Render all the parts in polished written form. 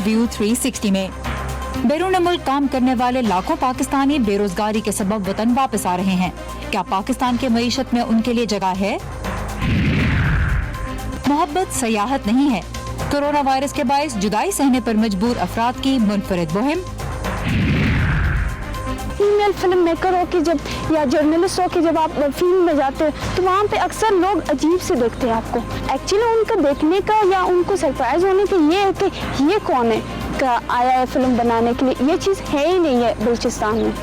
View 360 में। बैरून मुल्क काम करने वाले लाखों पाकिस्तानी बेरोजगारी के सबब वतन वापस आ रहे हैं। क्या पाकिस्तान के मईशत में उनके लिए जगह है? मोहब्बत सयाहत नहीं है। कोरोना वायरस के बायस जुदाई सहने पर मजबूर अफराद की मुनफरिद मुहिम। फीमेल फिल्म मेकर हो कि जब या जर्नलिस्ट हो कि जब आप फिल्म में जाते हैं तो वहाँ पे अक्सर लोग अजीब से देखते हैं आपको। एक्चुअली उनका देखने का या उनको सरप्राइज होने का ये है कि ये कौन है का आया है फिल्म बनाने के लिए, ये चीज़ है ही नहीं है बलूचिस्तान में।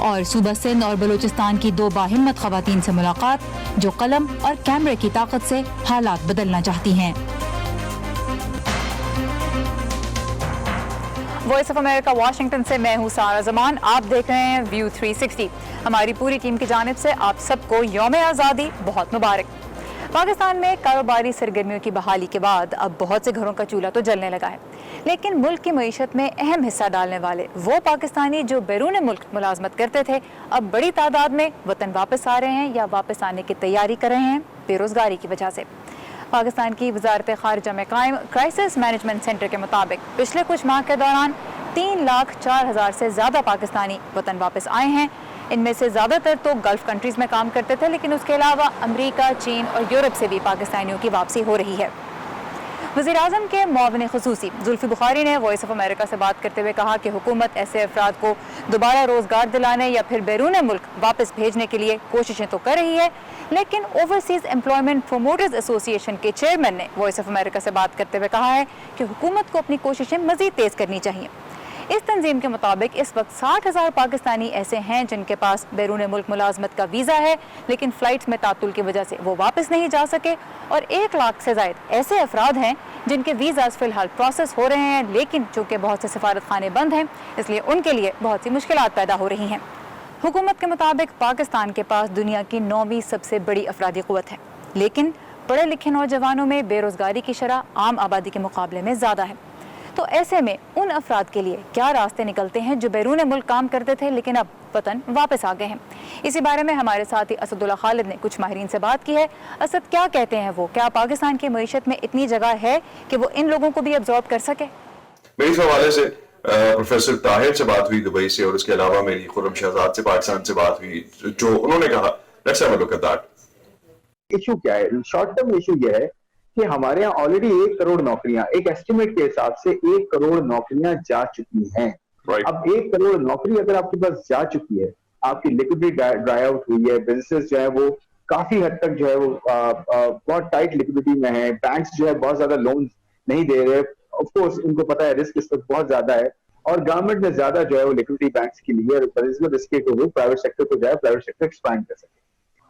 और सूबा सिंध और बलूचिस्तान की दो बाहिम्मत खवातीन से मुलाकात जो कलम और कैमरे की ताकत से हालात बदलना चाहती हैं। वॉइस ऑफ अमेरिका वाशिंगटन से मैं हूँ सारा जमान। आप देख रहे हैं व्यू 360। हमारी पूरी टीम की जानिब से आप सबको यौम आज़ादी बहुत मुबारक। पाकिस्तान में कारोबारी सरगर्मियों की बहाली के बाद अब बहुत से घरों का चूल्हा तो जलने लगा है, लेकिन मुल्क की मईशत में अहम हिस्सा डालने वाले वो पाकिस्तानी जो बैरून मुल्क मुलाजमत करते थे अब बड़ी तादाद में वतन वापस आ रहे हैं या वापस आने की तैयारी कर रहे हैं बेरोजगारी की वजह से। पाकिस्तान की वजारत खारिजा में कायम क्राइसिस मैनेजमेंट सेंटर के मुताबिक पिछले कुछ माह के दौरान 3,04,000 से ज़्यादा पाकिस्तानी वतन वापस आए हैं। इनमें से ज़्यादातर तो गल्फ कंट्रीज़ में काम करते थे, लेकिन उसके अलावा अमरीका, चीन और यूरोप से भी पाकिस्तानियों की वापसी हो रही है। वज़ीर-ए-आज़म के मुआविन ख़ुसूसी जुल्फ़ी बुखारी ने वॉइस ऑफ अमेरिका से बात करते हुए कहा कि हुकूमत ऐसे अफराद को दोबारा रोज़गार दिलाने या फिर बैरून मुल्क वापस भेजने के लिए कोशिशें तो कर रही है, लेकिन ओवरसीज़ एम्प्लॉयमेंट प्रोमोटर्स एसोसिएशन के चेयरमैन ने वॉइस ऑफ अमेरिका से बात करते हुए कहा है कि हुकूमत को अपनी कोशिशें मज़ीद तेज़ करनी चाहिए। इस तंजीम के मुताबिक इस वक्त 60,000 पाकिस्तानी ऐसे हैं जिनके पास बैरून मुल्क मुलाजमत का वीज़ा है, लेकिन फ़्लाइट्स में तातुल की वजह से वो वापस नहीं जा सके, और 1 लाख से ज़ायद ऐसे अफराद हैं जिनके वीज़ाज़ फ़िलहाल प्रोसेस हो रहे हैं, लेकिन चूँकि बहुत से सफारत खाने बंद हैं इसलिए उनके लिए बहुत सी मुश्किलात पैदा हो रही हैं। हुकूमत के मुताबिक पाकिस्तान के पास दुनिया की 9वीं सबसे बड़ी अफरादी क़ुव्वत है, लेकिन पढ़े लिखे नौजवानों में बेरोज़गारी की शरह आम आबादी के मुकाबले में ज़्यादा है। तो ऐसे में उन अफराद के लिए क्या रास्ते निकलते हैं जो बैरून मुल्क काम करते थे लेकिन अब वतन वापस आ गए हैं? इसी बारे में हमारे साथी असदुल्ला खालिद ने कुछ माहिरीन से बात की है। असद, क्या कहते हैं वो? क्या पाकिस्तान की मईशत में इतनी जगह है कि वो इन लोगों को भी अब्जॉर्ब कर सके? मेरे हवाले से प्रोफेसर ताहिर से बात हुई दुबई से, और उसके अलावा मेरी खुर्रम शहजाद से पाकिस्तान से बात हुई, जो उन्होंने कहा let's have a look at that. Issue क्या है? शॉर्ट टर्म इशू ये है कि हमारे यहाँ ऑलरेडी 1 करोड़ नौकरियां, एक एस्टिमेट के हिसाब से 1 करोड़ नौकरियां जा चुकी हैं। अब 1 करोड़ नौकरी अगर आपके पास जा चुकी है, आपकी लिक्विडिटी ड्राई आउट हुई है, बिजनेस जो है वो काफी हद तक जो है वो बहुत टाइट लिक्विडिटी में है, बैंक्स जो है बहुत ज्यादा लोन नहीं दे रहे, ऑफ कोर्स उनको पता है रिस्क इस वक्त बहुत ज्यादा है, और गवर्नमेंट ने ज्यादा जो है वो लिक्विडिटी बैंक्स के लिए रिस्क को प्राइवेट सेक्टर को जाए, प्राइवेट सेक्टर एक्सपैंड कर सके।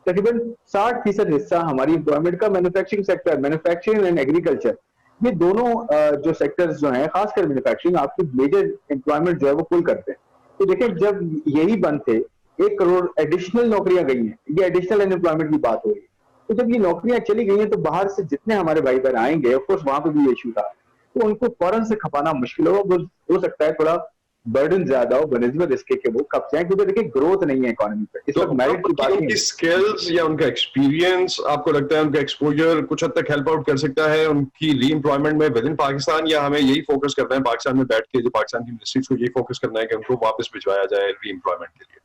तकरीबन 60% हिस्सा हमारी एम्प्लॉयमेंट का manufacturing sector, manufacturing and agriculture, ये दोनों जो सेक्टर्स जो हैं, खासकर मैन्युफैक्चरिंग, आपकी मेजर एम्प्लॉयमेंट जो है वो पुल करते हैं। तो देखिए, जब यही बंद थे 1 करोड़ एडिशनल नौकरियां गई हैं, ये एडिशनल अनएम्प्लॉयमेंट की बात हो रही है। तो जब ये नौकरियां चली गई हैं तो बाहर से जितने हमारे भाई बहन आएंगे, ऑफकोर्स वहां पर भी ये इशू था, तो उनको फौरन से खपाना मुश्किल हो सकता है, थोड़ा बर्डन ज्यादा हो बनिस्बत इसके कि वो कब जाए, क्योंकि देखिए ग्रोथ नहीं है इकोनॉमी पे इस वक्त। मेरिट की बात, उनकी स्किल्स या उनका एक्सपीरियंस, आपको लगता है उनका एक्सपोजर कुछ हद तक हेल्प आउट कर सकता है उनकी री एम्प्लॉयमेंट में विद इन पाकिस्तान, या हमें यही फोकस करना है पाकिस्तान में बैठ के, जो पाकिस्तान की इंडस्ट्रीज को यही फोकस करना है कि उनको वापस भिजवाया जाए री एम्प्लॉयमेंट के लिए?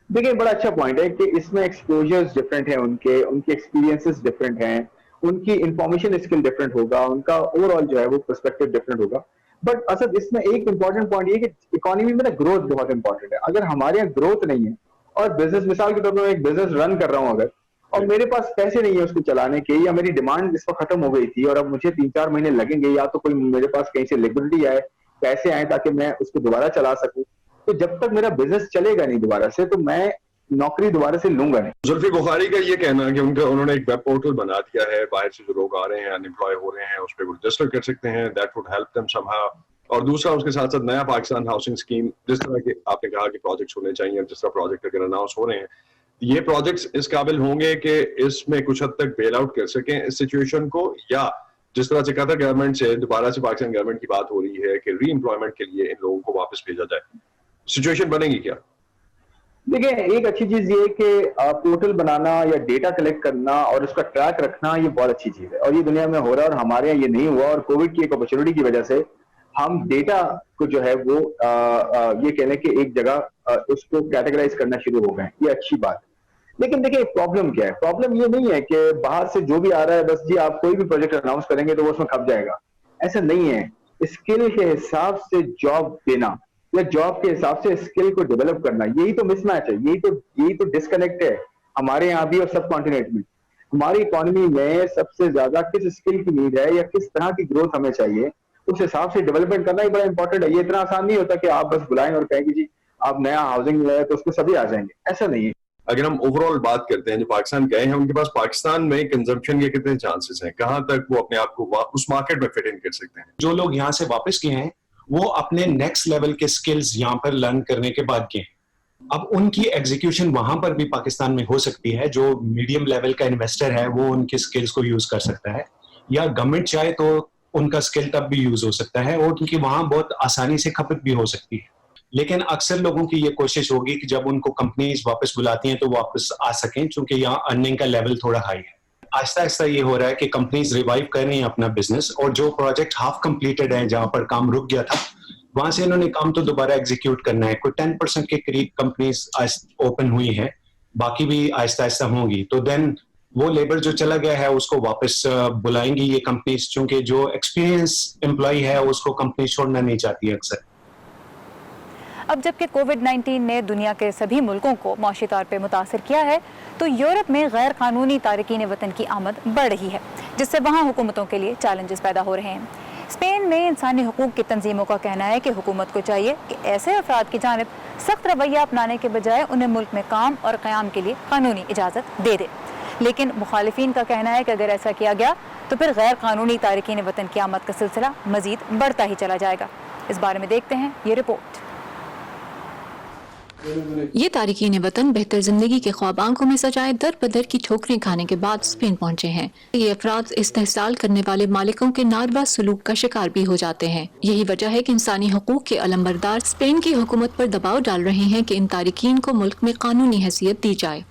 देखिए, बड़ा अच्छा पॉइंट है कि इसमें एक्सपोजर्स डिफरेंट है, उनके एक्सपीरियंसेस डिफरेंट हैं, उनकी इंफॉर्मेशन स्किल डिफरेंट होगा, उनका ओवरऑल जो है वो पर्सपेक्टिव डिफरेंट होगा। बट असद इसमें एक इंपॉर्टेंट पॉइंट ये कि इकोनॉमी में ना ग्रोथ बहुत इंपॉर्टेंट है। अगर हमारे यहाँ ग्रोथ नहीं है और बिजनेस, मिसाल के तौर पर एक बिजनेस रन कर रहा हूँ अगर, और मेरे पास पैसे नहीं है उसको चलाने के, या मेरी डिमांड इस वक्त खत्म हो गई थी और अब मुझे 3-4 महीने लगेंगे, या तो कोई मेरे पास कहीं से लिक्विडिटी आए, पैसे आए ताकि मैं उसको दोबारा चला सकूं, तो जब तक मेरा बिजनेस चलेगा नहीं दोबारा से, तो मैं नौकरी दोबारा से लूंगा नहीं। जुल्फी बुखारी का ये कहना है कि उन्होंने एक वेब पोर्टल बना दिया है, बाहर से जो लोग आ रहे हैं अनएम्प्लॉय हो रहे हैं उस पर रजिस्टर कर सकते हैं, that would help them somehow. और दूसरा उसके साथ साथ नया पाकिस्तान हाउसिंग स्कीम, जिस तरह के आपने कहा कि प्रोजेक्ट्स होने चाहिए, जिस तरह प्रोजेक्ट अगर अनाउंस हो रहे हैं, ये प्रोजेक्ट्स इस काबिल होंगे कि इसमें कुछ हद तक बेल आउट कर सकें इस सिचुएशन को, या जिस तरह से कतर गवर्नमेंट से दोबारा से पाकिस्तान गवर्नमेंट की बात हो रही है कि री एम्प्लॉयमेंट के लिए इन लोगों को वापस भेजा जाए, सिचुएशन बनेगी क्या? देखिए, एक अच्छी चीज ये कि पोर्टल बनाना या डेटा कलेक्ट करना और उसका ट्रैक रखना, ये बहुत अच्छी चीज है और ये दुनिया में हो रहा है, और हमारे यहाँ ये नहीं हुआ, और कोविड की एक अपॉर्चुनिटी की वजह से ہم ڈیٹا کو جو ہے وہ یہ کہنے کہ ایک جگہ اس کو کیٹیگرائز کرنا شروع ہو گئے، یہ اچھی بات ہے. لیکن دیکھیں پرابلم کیا ہے، پرابلم یہ نہیں ہے کہ باہر سے جو بھی آ رہا ہے بس جی آپ کوئی بھی پروجیکٹ اناؤنس کریں گے تو وہ اس میں کھپ جائے گا. ایسا نہیں ہے. اسکل کے حساب سے جاب دینا یا جاب کے حساب سے اسکل کو ڈیولپ کرنا، یہی تو مس میچ ہے، یہی تو ڈسکنیکٹ ہے ہمارے یہاں بھی اور سب کانٹیننٹ میں. ہماری اکانومی میں سب سے زیادہ کس اسکل کی نیڈ ہے یا کس طرح کی گروتھ ہمیں چاہیے، اس حساب سے ڈیولپمنٹ کرنا ہی بڑا امپورٹنٹ ہے. یہ اتنا آسان نہیں ہوتا کہ آپ بس بلائیں اور کہیں کہ جی آپ نیا ہاؤسنگ ہے تو اس میں سبھی آ جائیں گے، ایسا نہیں ہے. اگر ہم اوور آل بات کرتے ہیں جو پاکستان گئے ہیں ان کے پاس پاکستان میں کنزمپشن کے کتنے چانسز ہیں، کہاں تک وہ اپنے آپ کو اس مارکیٹ میں فٹ ان کر سکتے ہیں؟ جو لوگ یہاں سے واپس گئے ہیں وہ اپنے نیکسٹ لیول کے سکلز یہاں پر لرن کرنے کے بعد گئے ہیں. اب ان کی ایگزیکیوشن وہاں پر بھی پاکستان میں ہو سکتی ہے. جو میڈیم لیول کا انویسٹر ہے وہ ان کے سکلز کو یوز کر سکتا ہے، یا گورنمنٹ چاہے تو ان کا سکل تب بھی یوز ہو سکتا ہے، اور کیونکہ وہاں بہت آسانی سے کھپت بھی ہو سکتی ہے. لیکن اکثر لوگوں کی یہ کوشش ہوگی کہ جب ان کو کمپنیز واپس بلاتی ہیں تو واپس آ سکیں، چونکہ یہاں ارننگ کا لیول تھوڑا ہائی ہے. آہستہ آہستہ یہ ہو رہا ہے کہ کمپنیز ریوائیو کر رہی ہیں اپنا بزنس، اور جو پروجیکٹ ہاف کمپلیٹڈ ہیں جہاں پر کام رک گیا تھا وہاں سے انہوں نے کام تو دوبارہ ایگزیکیوٹ کرنا ہے. کوئی 10% کے قریب کمپنیز اوپن ہوئی ہیں، باقی بھی آہستہ آہستہ ہوں گی. تو دین وہ لیبر جو چلا گیا ہے اس کو واپس بلائیں گی یہ کمپنیز، چونکہ جو ایکسپیرینس امپلائی ہے اس کو کمپنی چھوڑنا نہیں چاہتی ہے اکثر. اب جبکہ کووڈ-19 نے دنیا کے سبھی ملکوں کو معاشی طور پہ متاثر کیا ہے تو یورپ میں غیر قانونی تارکین وطن کی آمد بڑھ رہی ہے، جس سے وہاں حکومتوں کے لیے چیلنجز پیدا ہو رہے ہیں. اسپین میں انسانی حقوق کی تنظیموں کا کہنا ہے کہ حکومت کو چاہیے کہ ایسے افراد کی جانب سخت رویہ اپنانے کے بجائے انہیں ملک میں کام اور قیام کے لیے قانونی اجازت دے دے. لیکن مخالفین کا کہنا ہے کہ اگر ایسا کیا گیا تو پھر غیر قانونی تارکین وطن کی آمد کا سلسلہ مزید بڑھتا ہی چلا جائے گا. اس بارے میں دیکھتے ہیں یہ رپورٹ. یہ تارکین وطن بہتر زندگی کے خواب آنکھوں میں سجائے در بدر کی ٹھوکریں کھانے کے بعد اسپین پہنچے ہیں. یہ افراد استحصال کرنے والے مالکوں کے ناروا سلوک کا شکار بھی ہو جاتے ہیں. یہی وجہ ہے کہ انسانی حقوق کے علمبردار اسپین کی حکومت پر دباؤ ڈال رہے ہیں کہ ان تارکین کو ملک میں قانونی حیثیت دی جائے.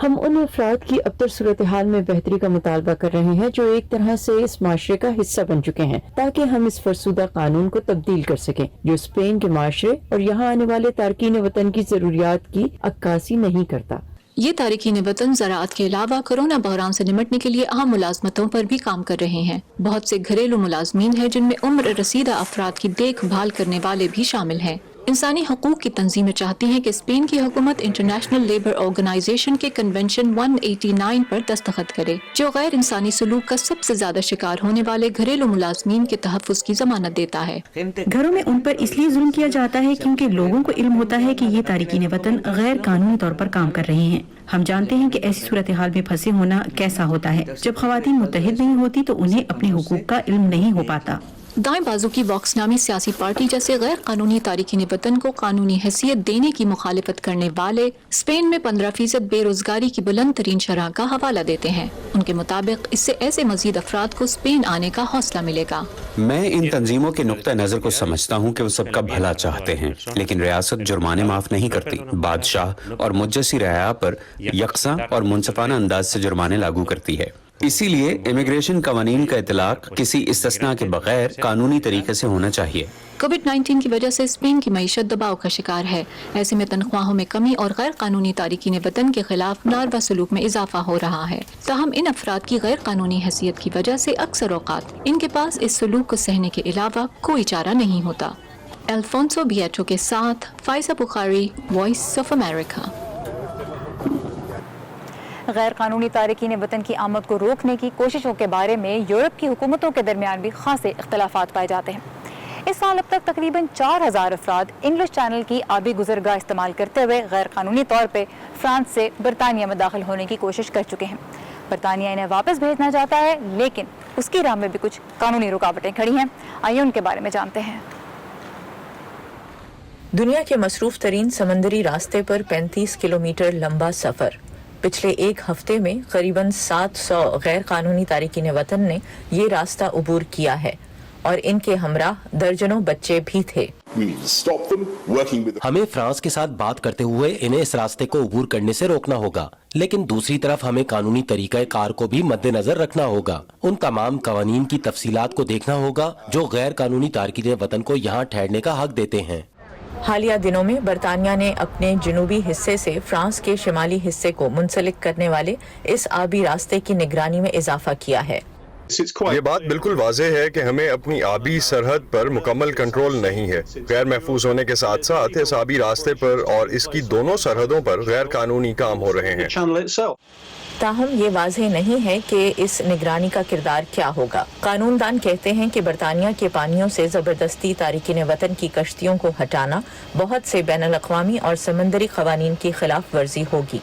ہم ان افراد کی ابتر صورتحال میں بہتری کا مطالبہ کر رہے ہیں جو ایک طرح سے اس معاشرے کا حصہ بن چکے ہیں، تاکہ ہم اس فرسودہ قانون کو تبدیل کر سکیں جو اسپین کے معاشرے اور یہاں آنے والے تارکین وطن کی ضروریات کی عکاسی نہیں کرتا. یہ تارکین وطن زراعت کے علاوہ کورونا بحران سے نمٹنے کے لیے اہم ملازمتوں پر بھی کام کر رہے ہیں. بہت سے گھریلو ملازمین ہیں جن میں عمر رسیدہ افراد کی دیکھ بھال کرنے والے بھی شامل ہیں. انسانی حقوق کی تنظیمیں چاہتی ہیں کہ اسپین کی حکومت انٹرنیشنل لیبر آرگنائزیشن کے کنونشن 189 پر دستخط کرے جو غیر انسانی سلوک کا سب سے زیادہ شکار ہونے والے گھریلو ملازمین کے تحفظ کی ضمانت دیتا ہے. گھروں میں ان پر اس لیے ظلم کیا جاتا ہے کیونکہ لوگوں کو علم ہوتا ہے کہ یہ تارکین وطن غیر قانونی طور پر کام کر رہے ہیں. ہم جانتے ہیں کہ ایسی صورتحال میں پھنسے ہونا کیسا ہوتا ہے. جب خواتین متحد نہیں ہوتی تو انہیں اپنے حقوق کا علم نہیں ہو پاتا. دائیں بازو کی واکس نامی سیاسی پارٹی جیسے غیر قانونی تارکین وطن کو قانونی حیثیت دینے کی مخالفت کرنے والے اسپین میں 15% بے روزگاری کی بلند ترین شرح کا حوالہ دیتے ہیں. ان کے مطابق اس سے ایسے مزید افراد کو اسپین آنے کا حوصلہ ملے گا. میں ان تنظیموں کے نقطہ نظر کو سمجھتا ہوں کہ وہ سب کا بھلا چاہتے ہیں، لیکن ریاست جرمانے معاف نہیں کرتی. بادشاہ اور مجھ جیسی رعایا پر یکساں اور منصفانہ انداز سے جرمانے لاگو کرتی ہے. اسی لیے امیگریشن قوانین کا اطلاق کسی استثناء کے بغیر قانونی طریقے سے ہونا چاہیے. کووڈ-19 کی وجہ سے اسپین کی معیشت دباؤ کا شکار ہے. ایسے میں تنخواہوں میں کمی اور غیر قانونی تارکین وطن کے خلاف ناروا سلوک میں اضافہ ہو رہا ہے. تاہم ان افراد کی غیر قانونی حیثیت کی وجہ سے اکثر اوقات ان کے پاس اس سلوک کو سہنے کے علاوہ کوئی چارہ نہیں ہوتا. الفونسو بیٹو کے ساتھ فائزہ بخاری، وائس آف امریکہ. غیر قانونی تارکین وطن کی آمد کو روکنے کی کوششوں کے بارے میں یورپ کی حکومتوں کے درمیان بھی خاصے اختلافات پائے جاتے ہیں. اس سال اب تک تقریباً 4000 افراد انگلش چینل کی آبی گزرگاہ استعمال کرتے ہوئے غیر قانونی طور پہ فرانس سے برطانیہ میں داخل ہونے کی کوشش کر چکے ہیں. برطانیہ انہیں واپس بھیجنا چاہتا ہے لیکن اس کی راہ میں بھی کچھ قانونی رکاوٹیں کھڑی ہیں. آئیے ان کے بارے میں جانتے ہیں. دنیا کے مصروف ترین سمندری راستے پر 35 کلومیٹر لمبا سفر. پچھلے ایک ہفتے میں قریباً 700 غیر قانونی تارکین وطن نے یہ راستہ عبور کیا ہے. और इनके हमराह दर्जनों बच्चे भी थे। हमें फ्रांस के साथ बात करते हुए इन्हें इस रास्ते को अबूर करने से रोकना होगा, लेकिन दूसरी तरफ हमें कानूनी तरीक़े कार को भी मद्देनजर रखना होगा। उन तमाम कवानीन की तफसीलात को देखना होगा जो गैर कानूनी तारकीन वतन को यहाँ ठहरने का हक देते हैं। हालिया दिनों में बरतानिया ने अपने जनूबी हिस्से से फ्रांस के शिमाली हिस्से को मुंसलिक करने वाले इस आबी रास्ते की निगरानी में इजाफा किया है। ये बात बिल्कुल वाज़ेह है कि हमें अपनी आबी सरहद पर मुकम्मल कंट्रोल नहीं है। गैर महफूज होने के साथ साथ इस आबी रास्ते पर और इसकी दोनों सरहदों पर गैर कानूनी काम हो रहे हैं। ताहम ये वाज़ेह नहीं है कि इस निगरानी का किरदार क्या होगा। कानूनदान कहते हैं कि बरतानिया के पानियों से ज़बरदस्ती तारिकीन वतन की कश्तियों को हटाना बहुत से बैनुल-अक़वामी और समंदरी क़वानीन की खिलाफ वर्जी होगी।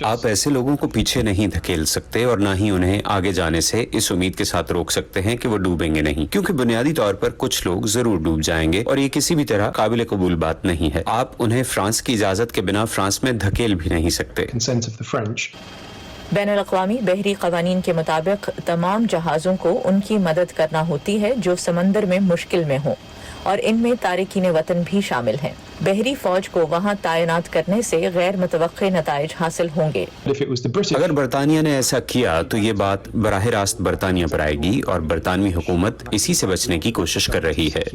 आप ऐसे लोगों को पीछे नहीं धकेल सकते और ना ही उन्हें आगे जाने से इस उम्मीद के साथ रोक सकते हैं कि वो डूबेंगे नहीं, क्योंकि बुनियादी तौर पर कुछ लोग जरूर डूब जाएंगे और ये किसी भी तरह काबिल कबूल बात नहीं है। आप उन्हें फ्रांस की इजाजत के बिना फ्रांस में धकेल भी नहीं सकते। बैनुल-अक़वामी बहरी क़वानीन के मुताबिक तमाम जहाज़ों को उनकी मदद करना होती है जो समंदर में मुश्किल में हो, और इनमें तारिकीन वतन भी शामिल हैं। बहरी फौज को वहाँ तैनात करने से गैर मुतवक्के नताइज हासिल होंगे। अगर बरतानिया ने ऐसा किया तो ये बात बराह रास्त बरतानिया पर आएगी और बरतानवी हुकूमत इसी से बचने की कोशिश कर रही है।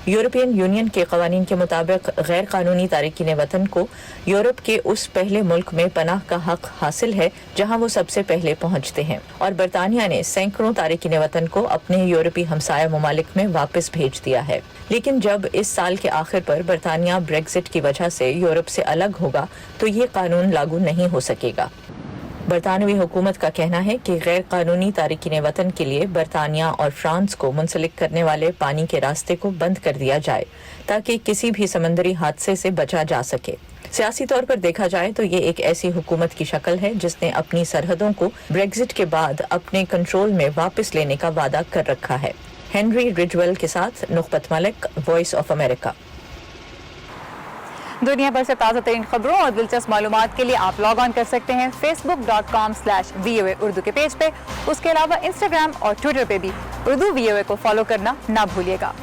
यूरोपियन यूनियन के कवानीन के मुताबिक गैर कानूनी तारिकीन वतन को यूरोप के उस पहले मुल्क में पनाह का हक हासिल है जहां वो सबसे पहले पहुंचते हैं, और बरतानिया ने सैकड़ों तारिकीन वतन को अपने यूरोपी हमसाया ममालिक में वापस भेज दिया है। लेकिन जब इस साल के आखिर पर बरतानिया ब्रेक्जिट की वजह से यूरोप से अलग होगा तो ये कानून लागू नहीं हो सकेगा। बरतानवी हुकूमत का कहना है कि गैर कानूनी तारिकीन वतन के लिए बरतानिया और फ्रांस को मुंसलिक करने वाले पानी के रास्ते को बंद कर दिया जाए ताकि किसी भी समंदरी हादसे से बचा जा सके। सियासी तौर पर देखा जाए तो ये एक ऐसी हुकूमत की शक्ल है जिसने अपनी सरहदों को ब्रेक्जिट के बाद अपने कंट्रोल में वापस लेने का वादा कर रखा है। हेनरी रिजवेल के साथ नुकबत मलिक, वॉइस ऑफ अमेरिका। दुनिया भर से ताज़ा तरीन खबरों और दिलचस्प मालूमात के लिए आप लॉग ऑन कर सकते हैं facebook.com/VOA उर्दू के पेज पे। उसके अलावा इंस्टाग्राम और ट्विटर पे भी उर्दू VOA को फॉलो करना ना भूलिएगा।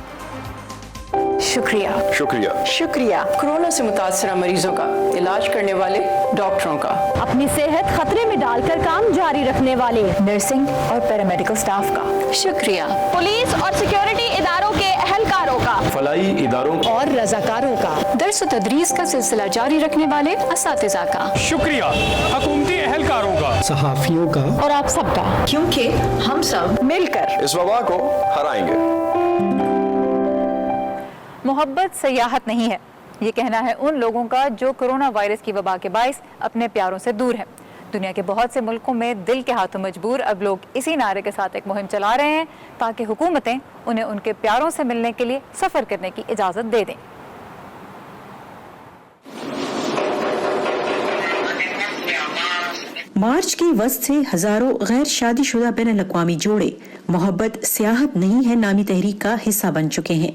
शुक्रिया शुक्रिया शुक्रिया कोरोना से मुतासरा मरीजों का इलाज करने वाले डॉक्टरों का, अपनी सेहत खतरे में डालकर काम जारी रखने वाले नर्सिंग और पैरामेडिकल स्टाफ का शुक्रिया, पुलिस और सिक्योरिटी इदारों के अहलकारों का, फलाई इदारों और रजाकारों का, दर्स व तदरीस का सिलसिला जारी रखने वाले असातिज़ा का, शुक्रिया हुकूमती एहलकारों का, सहाफियों का, और आप सबका, क्योंकि हम सब मिलकर इस वबा को हराएंगे। मोहब्बत सयाहत नहीं है, ये कहना है उन लोगों का जो कोरोना वायरस की वबा के बाइस अपने प्यारों से दूर है। दुनिया के बहुत से मुल्कों में दिल के हाथों मजबूर अब लोग इसी नारे के साथ एक मुहिम चला रहे हैं ताकि हुकूमतें उन्हें उनके प्यारों से मिलने के लिए सफ़र करने की इजाज़त दे दें। मार्च की वस्त से हजारों गैर शादीशुदा बैनुल-अक़वामी जोड़े मोहब्बत सियाहत नहीं है नामी तहरीक का हिस्सा बन चुके हैं।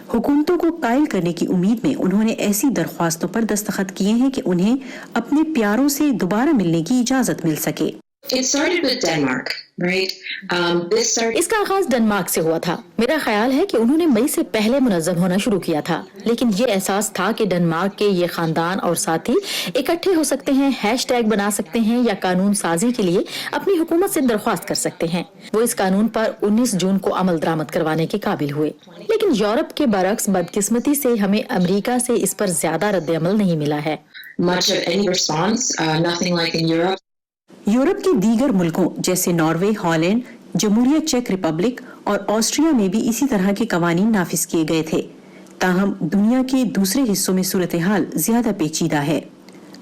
हुकूमतों को कायल करने की उम्मीद में उन्होंने ऐसी दरख्वास्तों पर दस्तखत किए हैं कि उन्हें अपने प्यारों से दोबारा मिलने की इजाजत मिल सके। इसका आगाज डेनमार्क से हुआ था। मेरा ख्याल है कि उन्होंने मई से पहले मुनज़्ज़म होना शुरू किया था, लेकिन ये एहसास था कि डेनमार्क के ये खानदान और साथी इकट्ठे हो सकते हैं, हैशटैग बना सकते हैं या कानून साजी के लिए अपनी हुकूमत से दरख्वास्त कर सकते हैं। वो इस कानून पर 19 जून को अमल दरामद करवाने के काबिल हुए, लेकिन यूरोप के बरक्स बदकिस्मती से हमें अमेरिका से इस पर ज्यादा रद्द-ए-अमल नहीं मिला है। यूरोप के दीगर मुल्कों जैसे नॉर्वे, हॉलैंड, जमहूरिया चेक रिपब्लिक और ऑस्ट्रिया में भी इसी तरह के कवानीन नाफिज किए गए थे। ताहम दुनिया के दूसरे हिस्सों में सूरत हाल ज्यादा पेचीदा है।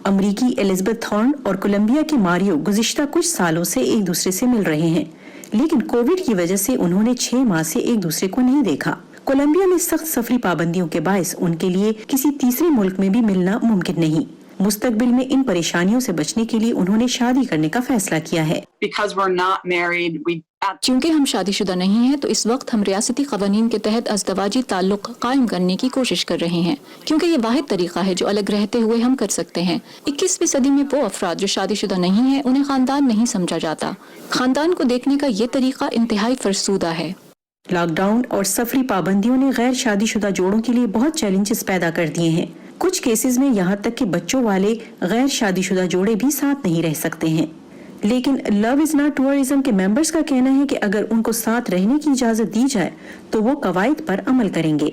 अमरीकी एलिजाबेथ हॉर्न और कोलंबिया के मारियो गुज़िश्ता कुछ सालों से एक दूसरे से मिल रहे हैं, लेकिन कोविड की वजह से उन्होंने 6 माह से एक दूसरे को नहीं देखा। कोलंबिया में सख्त सफरी पाबंदियों के बायस उनके लिए किसी तीसरे मुल्क में भी मिलना मुमकिन नहीं। मुस्तकबिल में इन परेशानियों से बचने के लिए उन्होंने शादी करने का फैसला किया है। क्योंकि हम शादीशुदा नहीं हैं, तो इस वक्त हम रियासती क़वानीन के तहत अज़दवाजी ताल्लुक़ कायम करने की कोशिश कर रहे हैं, क्योंकि ये वाहिद तरीका है जो अलग रहते हुए हम कर सकते हैं। 21वीं सदी में वो अफराद जो शादीशुदा नहीं हैं उन्हें ख़ानदान नहीं समझा जाता। ख़ानदान को देखने का ये तरीका इंतहाई फरसूदा है। लॉकडाउन और सफरी पाबंदियों ने गैर शादीशुदा जोड़ों के लिए बहुत चैलेंजेस पैदा कर दिए हैं। कुछ केसेस में यहाँ तक कि बच्चों वाले गैर शादीशुदा जोड़े भी साथ नहीं रह सकते हैं। लेकिन लव इज नॉट टूरिज्म के मेंबर्स का कहना है कि अगर उनको साथ रहने की इजाजत दी जाए तो वो कवायद पर अमल करेंगे।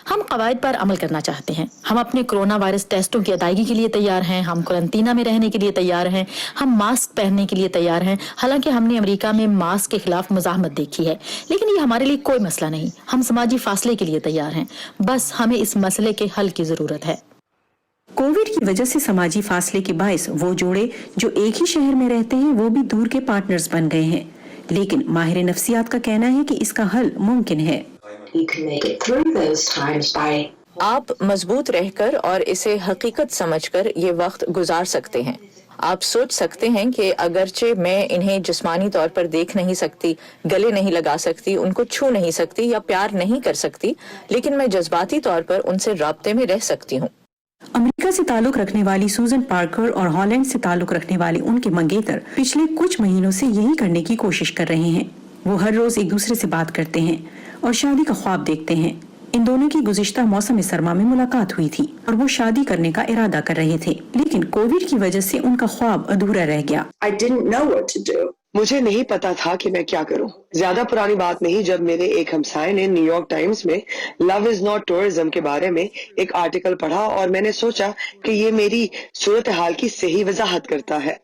हम कवायद पर अमल करना चाहते हैं। हम अपने कोरोना वायरस टेस्टों की अदायगी के लिए तैयार हैं। हम क्वारंटीना में रहने के लिए तैयार हैं। हम मास्क पहनने के लिए तैयार हैं। हालांकि हमने अमेरिका में मास्क के खिलाफ मुजाहमत देखी है, लेकिन ये हमारे लिए कोई मसला नहीं। हम समाजी फासले के लिए तैयार हैं। बस हमें इस मसले के हल की जरूरत है। कोविड की वजह से समाजी फासले के बायस वो जोड़े जो एक ही शहर में रहते हैं वो भी दूर के पार्टनर्स बन गए हैं। लेकिन माहिर नफ्सियात का कहना है कि इसका हल मुमकिन है। आप मजबूत रहकर और इसे हकीकत समझकर ये वक्त गुजार सकते हैं। आप सोच सकते हैं कि अगरचे मैं इन्हें जिस्मानी तौर पर देख नहीं सकती, गले नहीं लगा सकती, उनको छू नहीं सकती या प्यार नहीं कर सकती, लेकिन मैं जज्बाती तौर पर उनसे राब्ते में रह सकती हूँ। अमेरिका से ताल्लुक रखने वाली सूजन पार्कर और हॉलैंड से ताल्लुक रखने वाले उनके मंगेतर पिछले कुछ महीनों से यही करने की कोशिश कर रहे हैं। वो हर रोज एक दूसरे से बात करते हैं और शादी का ख्वाब देखते हैं। इन दोनों की गुज़िश्ता मौसम सरमा में मुलाकात हुई थी और वो शादी करने का इरादा कर रहे थे, लेकिन कोविड की वजह से उनका ख्वाब अधूरा रह गया। मुझे नहीं पता था कि मैं क्या करूं। ज्यादा पुरानी बात नहीं, जब मेरे एक हमसाये ने न्यूयॉर्क टाइम्स में लव इज नॉट टूरिज्म के बारे में एक आर्टिकल पढ़ा और मैंने सोचा कि ये मेरी सूरत हाल की सही वजाहत करता है।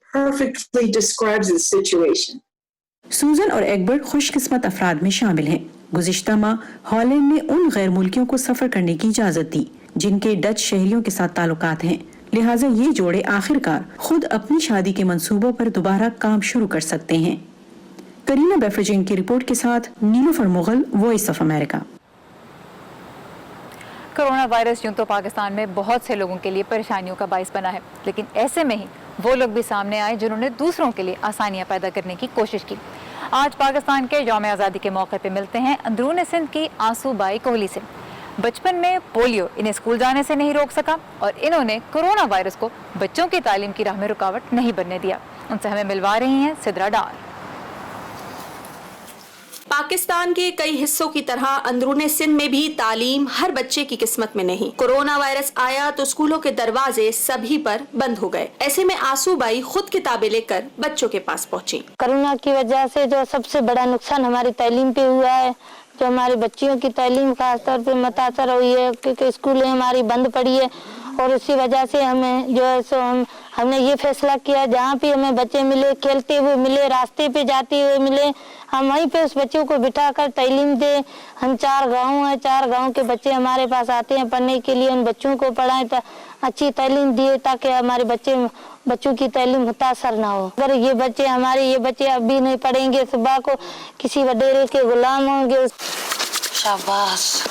सूजन और एग्बर्ट खुशकिस्मत अफराद में शामिल हैं। गुज़िश्ता माह हॉलैंड ने उन गैर मुल्कियों को सफर करने की इजाजत दी जिनके डच शहरियों के साथ ताल्लुकात हैं। लिहाजा ये जोड़े आखिरकार खुद अपनी शादी के मंसूबों पर दोबारा काम शुरू कर सकते हैं। करीना बेफरजिंग की रिपोर्ट के साथ Nilofar Mughal, Voice of America. Corona virus यूं तो पाकिस्तान में बहुत से लोगों के लिए परेशानियों का बाइस बना है, लेकिन ऐसे में ही वो लोग भी सामने आए जिन्होंने दूसरों के लिए आसानियां पैदा करने की कोशिश की। आज पाकिस्तान के यौम आज़ादी के मौके पे मिलते हैं अंदरून सिंध की आंसूबाई कोहली से। बचपन में पोलियो इन्हें स्कूल जाने से नहीं रोक सका और इन्होंने कोरोना वायरस को बच्चों की तालीम की राह में रुकावट नहीं बनने दिया। उनसे हमें मिलवा रही हैं सिद्रा डार। पाकिस्तान के कई हिस्सों की तरह अंदरूनी सिंध में भी तालीम हर बच्चे की किस्मत में नहीं। कोरोना वायरस आया तो स्कूलों के दरवाजे सभी पर बंद हो गए। ऐसे में आंसूबाई खुद किताबें लेकर बच्चों के पास पहुंची। कोरोना की वजह से जो सबसे बड़ा नुकसान हमारी तालीम पे हुआ है, जो हमारी बच्चियों की तालीम खास तौर पे मुतासर हुई है क्योंकि स्कूलें हमारी बंद पड़ी है और इसी वजह से हमें जो है सो हमने ये फैसला किया जहाँ पे हमें बच्चे मिले, खेलते हुए मिले, रास्ते पे जाते हुए मिले, हम वहीं पे उस बच्चों को बिठाकर तालीम दे। हम 4 गाँव हैं, 4 गाँव के बच्चे हमारे पास आते हैं पढ़ने के लिए। उन बच्चों को पढ़ाएं, अच्छी तालीम दिए ताकि हमारे बच्चों की तालीम मुतासर ना हो। अगर ये बच्चे अब भी नहीं पढ़ेंगे, सुबह को किसी वडेरे के गुलाम होंगे। शाबाश।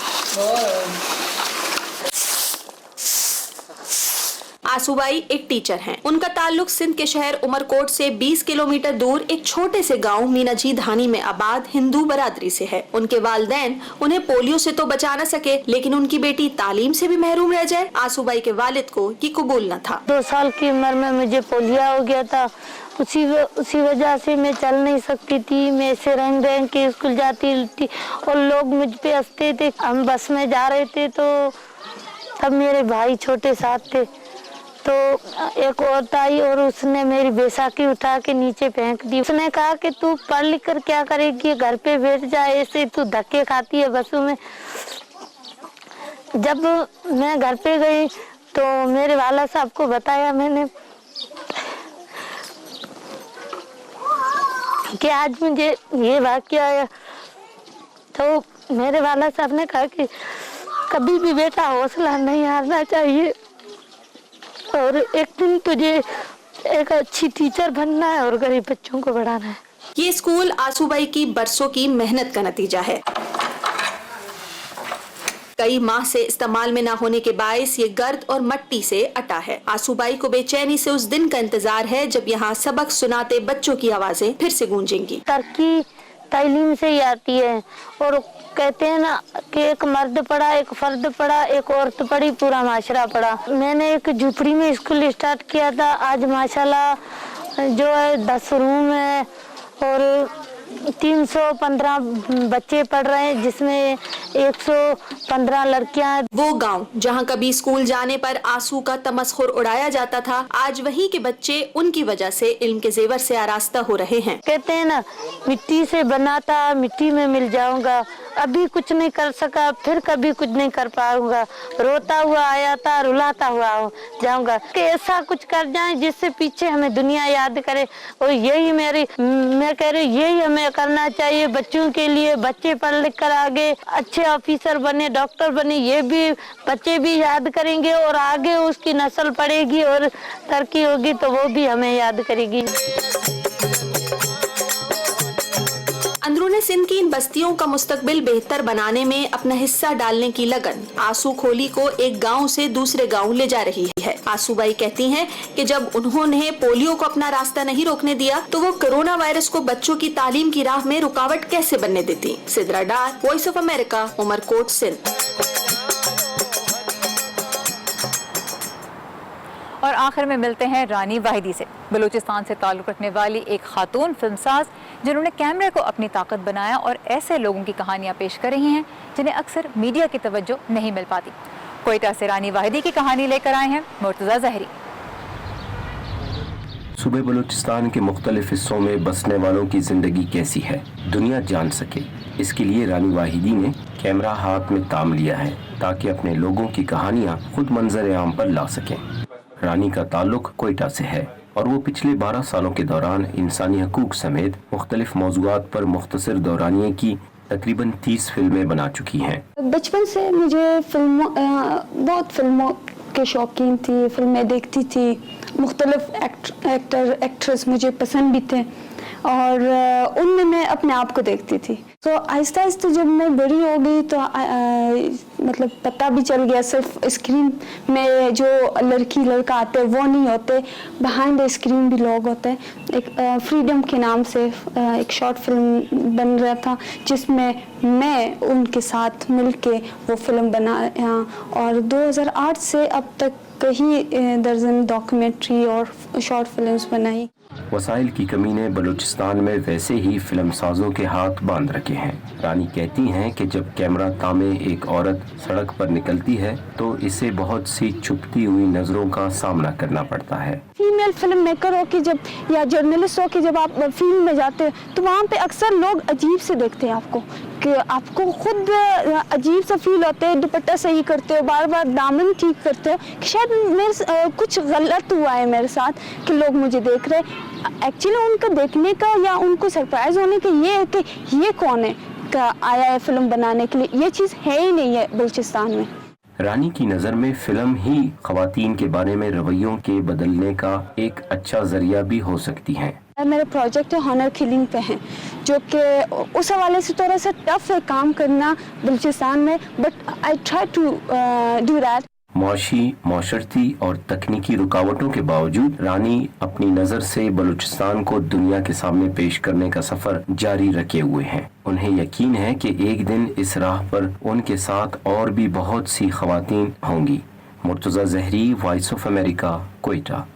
आंसूबाई एक टीचर हैं। उनका ताल्लुक सिंध के शहर उमरकोट से 20 किलोमीटर दूर एक छोटे से गांव मीनाजी धानी में आबाद हिंदू बरादरी से है। उनके वालिदैन उन्हें पोलियो से तो बचा न सके, लेकिन उनकी बेटी तालीम से भी महरूम रह जाए, आंसूबाई के वालिद को ये कबूल न था। 2 साल की उम्र में मुझे पोलियो हो गया था। उसी वजह से मैं चल नहीं सकती थी। मैं ऐसे रंग के स्कूल जाती थी और लोग मुझ पे हंसते थे। हम बस में जा रहे थे तो तब मेरे भाई छोटे साथ थे, तो एक औरत आई और उसने मेरी बैसाखी उठा के नीचे फेंक दी। उसने कहा कि तू पढ़ लिख कर क्या करेगी, घर पे बैठ जाए, ऐसे तू धक्के खाती है बसों में। जब मैं घर पे गई तो मेरे वाला साहब को बताया मैंने कि आज मुझे ये वाक़या आया, तो मेरे वाला साहब ने कहा कि कभी भी बेटा हौसला नहीं हारना चाहिए और एक दिन तुझे एक अच्छी टीचर बनना है और गरीब बच्चों को पढ़ाना है। ये स्कूल आंसूबाई की बरसों की मेहनत का नतीजा है। कई माह से इस्तेमाल में न होने के बायस ये गर्द और मट्टी से अटा है। आंसूबाई को बेचैनी से उस दिन का इंतजार है जब यहाँ सबक सुनाते बच्चों की आवाजें फिर से गूंजेंगी। तरक्की तालीम से ही आती है और कहते हैं ना कि एक मर्द पढ़ा, एक फर्द पढ़ा, एक औरत पढ़ी, पूरा माशरा पढ़ा। मैंने एक झुपड़ी में स्कूल स्टार्ट किया था। आज माशाल्लाह जो है 10 रूम है और 315 बच्चे पढ़ रहे हैं, जिसमें 115 लड़कियां। वो गांव जहां कभी स्कूल जाने पर आंसू का तमस्खुर उड़ाया जाता था, आज वहीं के बच्चे उनकी वजह से इल्म के जेवर से आरास्ता हो रहे हैं। कहते हैं ना, मिट्टी से बना था मिट्टी में मिल जाऊंगा, अभी कुछ नहीं कर सका फिर कभी कुछ नहीं कर पाऊंगा, रोता हुआ आया था रुलाता हुआ जाऊंगा, कि ऐसा कुछ कर जाए जिससे पीछे हमें दुनिया याद करे। और यही मैं कह रही हूँ, यही हमें करना चाहिए बच्चों के लिए। बच्चे पढ़ लिख कर आगे अच्छे ऑफिसर बने, डॉक्टर बने, ये भी बच्चे भी याद करेंगे और आगे उसकी नस्ल पढ़ेगी और तरक्की होगी तो वो भी हमें याद करेगी। अंदरूनी सिंध की इन बस्तियों का मुस्तकबिल बेहतर बनाने में अपना हिस्सा डालने की लगन आंसू खोली को एक गांव से दूसरे गांव ले जा रही है। आंसू बाई कहती हैं कि जब उन्होंने पोलियो को अपना रास्ता नहीं रोकने दिया तो वो कोरोना वायरस को बच्चों की तालीम की राह में रुकावट कैसे बनने देती। Sidra Dar, Voice of America, Umerkot, Sindh. और आखिर में मिलते हैं रानी वाहिदी से, बलूचिस्तान से ताल्लुक़ रखने वाली एक खातून फिल्मसाज जिन्होंने कैमरे को अपनी ताकत बनाया और ऐसे लोगों की कहानियां पेश कर रही हैं जिन्हें अक्सर मीडिया की तवज्जो नहीं मिल पाती। कोयटा से रानी वाहिदी की कहानी लेकर आए हैं मुर्तज़ा ज़हरी। सूबे बलूचिस्तान के मुख्तलिफ हिस्सों में बसने वालों की जिंदगी कैसी है दुनिया जान सके, इसके लिए रानी वाहिदी ने कैमरा हाथ में थाम लिया है ताकि अपने लोगों की कहानियां खुद मंजर आम पर ला सकें। रानी का ताल्लुक कोयटा से है और वो पिछले 12 सालों के दौरान इंसानी हकूक समेत मुख्तलिफ मौज़ूआत पर मुख्तसर दौरानिए की तकरीबन 30 फिल्में बना चुकी हैं। बचपन से मुझे बहुत फिल्मों के शौकीन थी, फिल्में देखती थी, मुख्तलिफ एक्टर एक्ट्रेस मुझे पसंद भी थे और उनमें मैं अपने आप को देखती थी। तो आहिस्ता आहिस्ता जब मैं बड़ी हो गई तो मतलब पता भी चल गया सिर्फ स्क्रीन में जो लड़की लड़का आते हैं वो नहीं होते, बिहाइंड द स्क्रीन भी लोग होते हैं। एक फ्रीडम के नाम से एक शॉर्ट फिल्म बन रहा था जिसमें मैं उनके साथ मिलके वो फिल्म बनाया और 2008 से अब तक कई दर्जन डॉक्यूमेंट्री और शॉर्ट फिल्म्स बनाई। वसाइल की कमी ने बलूचिस्तान में वैसे ही फिल्म साजों के हाथ बांध रखे हैं। रानी कहती हैं कि जब कैमरा थामे एक औरत सड़क पर निकलती है तो इसे बहुत सी छुपती हुई नजरों का सामना करना पड़ता है। फीमेल फिल्म मेकर हो कि जब या जर्नलिस्ट हो कि जब आप फील्ड में जाते हैं तो वहाँ पे अक्सर लोग अजीब से देखते हैं आपको, कि आपको खुद अजीब सा फील होता है। दुपट्टा सही करते हो, बार बार दामन ठीक करते हो कि शायद मेरे कुछ गलत हुआ है मेरे साथ कि लोग मुझे देख रहे हैं। एक्चुअली उनका देखने का या उनको सरप्राइज होने का ये है कि ये कौन है का आया है फिल्म बनाने के लिए, ये चीज़ है ही नहीं है बलूचिस्तान में। रानी की नज़र में फिल्म ही ख़वातीन के बारे में रवैयों के बदलने का एक अच्छा जरिया भी हो सकती है। मेरा प्रोजेक्ट है हॉनर किलिंग पे है, जो कि उस हवाले से थोड़ा सा टफ है काम करना बलूचिस्तान में, but I try to do that. मुआशी, माशरती और तकनीकी रुकावटों के बावजूद रानी अपनी नज़र से बलूचिस्तान को दुनिया के सामने पेश करने का सफ़र जारी रखे हुए हैं। उन्हें यकीन है कि एक दिन इस राह पर उनके साथ और भी बहुत सी ख़वातीन होंगी। Murtaza Zehri, Voice of America, Quetta.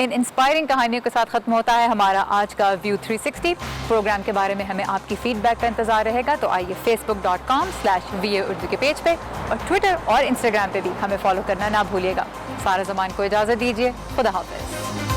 इन इंस्पायरिंग कहानियों के साथ खत्म होता है हमारा आज का व्यू 360। प्रोग्राम के बारे में हमें आपकी फीडबैक का इंतजार रहेगा, तो आइए facebook.com/VA उर्दू के पेज पे और ट्विटर और इंस्टाग्राम पे भी हमें फॉलो करना ना भूलिएगा। सारा ज़मान को इजाज़त दीजिए। खुदा हाफ़िज़।